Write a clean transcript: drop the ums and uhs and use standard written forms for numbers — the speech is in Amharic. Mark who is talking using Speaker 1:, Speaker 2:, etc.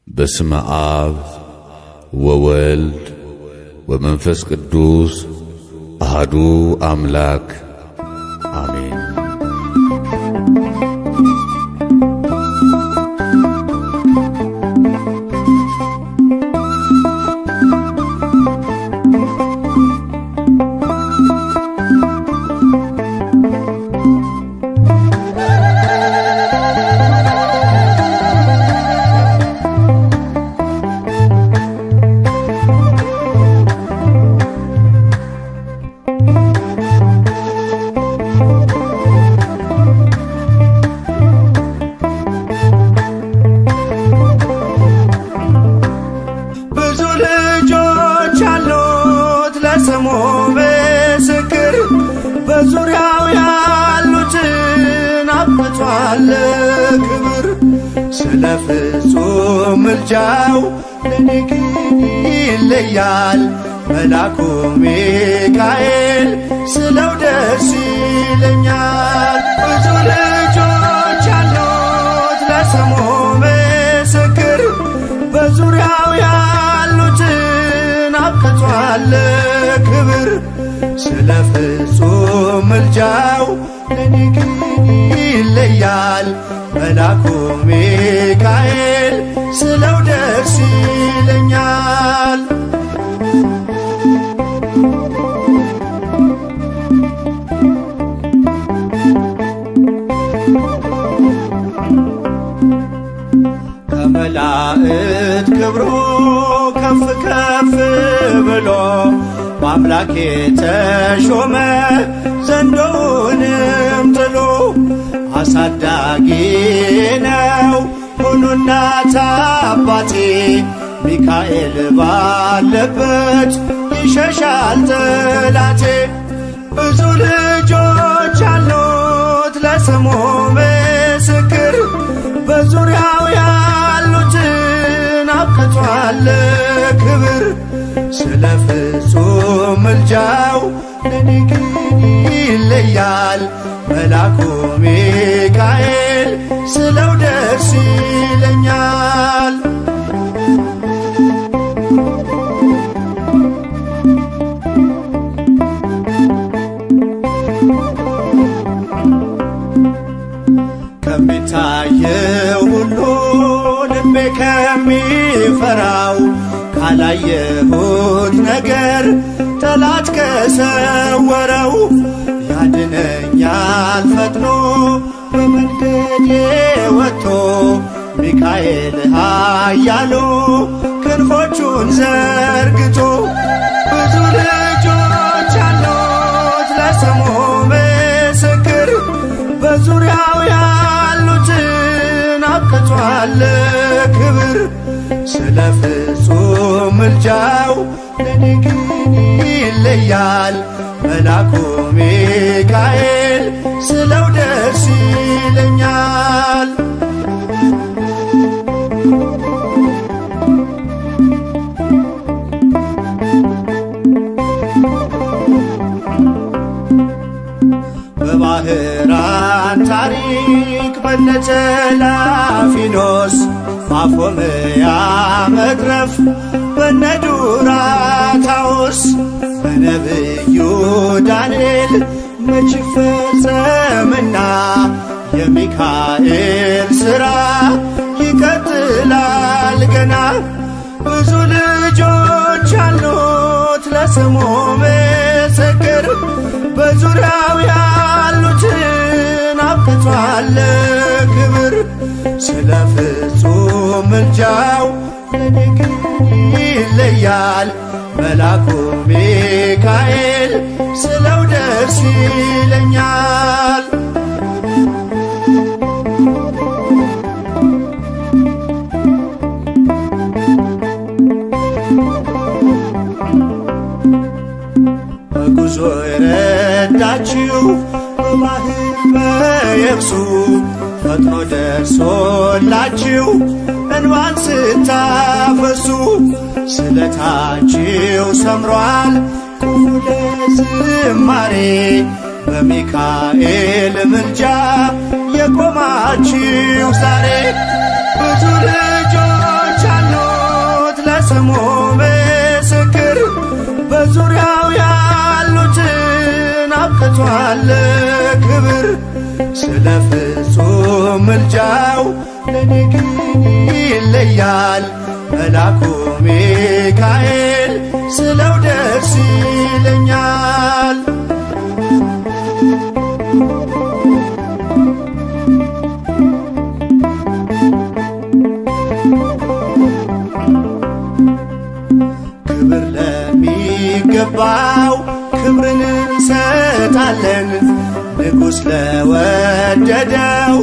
Speaker 1: በስመ አብ ወወልድ ወመንፈስ ቅዱስ አሐዱ አምላክ አሜን።
Speaker 2: ስሙ ምስክር በዙሪያው ያሉትን አብቅቷል ክብር። ስለ ፍጹም ምልጃው ለኔ ግን ይለያል መልአኩ ሚካኤል ስለው ደስ ይለኛል። ብዙ ልጆች ያሉት ለስሙ ምስክር በዙሪያው ያሉትን አብቅቷል ክብር። ስለ ፍጹም ምልጃው ለኔ ግን ይለያል መልአኩ ሚካኤል ስለው ደስ ይለኛል። ከመላእክት ክብሩ ከፍ ከፍ ብሎ በአምላክ የተሾመ ዘንዶውንም ጥሎ አሳዳጊ ነው ሁሉ እናት አባቴ። ሚካኤል ባለበት ይሸሻል ጠላቴ። ብዙ ልጆች አሉት ለስሙ ምስክር በዙሪያው ያሉትን አብቅቷል ክብር። ስለ ፍጹም ምልጃው ለኔ ግን ይለያል መልአኩ ሚካኤል ስለው ደስ ይለኛል። ከሚታየው ሁሉ ልቤ ከሚፈራው ካላየሁት ነገር ጠላት ከሰወረው ያድነኛል ፈጥኖ በመንገዴ ወጥቶ ሚካኤል ኃያሉ ክንፎቹን ዘርግቶ። ብዙ ልጆች አሉት ለስሙ ምስክር በዙሪያው ያሉትን አብቅቷል ክብር። ስለ ፍጹም ምልጃው ለኔ ግን ይለያል መልአኩ ሚካኤል ስለው ደስ ይለኛል። በባህራን ታሪክ በነተላፊኖስ ማፎምያ መትረፍ በነዱራታውስ በነብዩ ዳንኤል መች ፈጸምና የሚካኤል ሥራ ይቀጥላል ገና። ብዙ ልጆች አሉት ለስሙ ምስክር በዙሪያው ያሉትን አብቅቷል ክብር። ስለ ፍጹም ምልጃው ለኔ ግን ይለያል መልአኩ ሚካኤል ስለው ደስ ይለኛል። በጉዞ የረዳችው በባህር በየብሱ ፈጥኖ ደርሶላችሁ እንባን ስታፈሱ ስለታችሁ ሰምሯል ቁሙ ለዝማሬ በሚካኤል ምልጃ የቆማችሁ ዛሬ። ብዙ ልጆች ለስሙ ምስክር በዙሪያው ያሉትን አብቅቷል ክብር። ስለ ፍጹም ምልጃው ለኔ ግን ይለያል መልአኩ ሚካኤል ስለው ደስ ይለኛል። ክብር ለሚገባው ክብርን እንሰጣለን ንጉሥ ለወደደው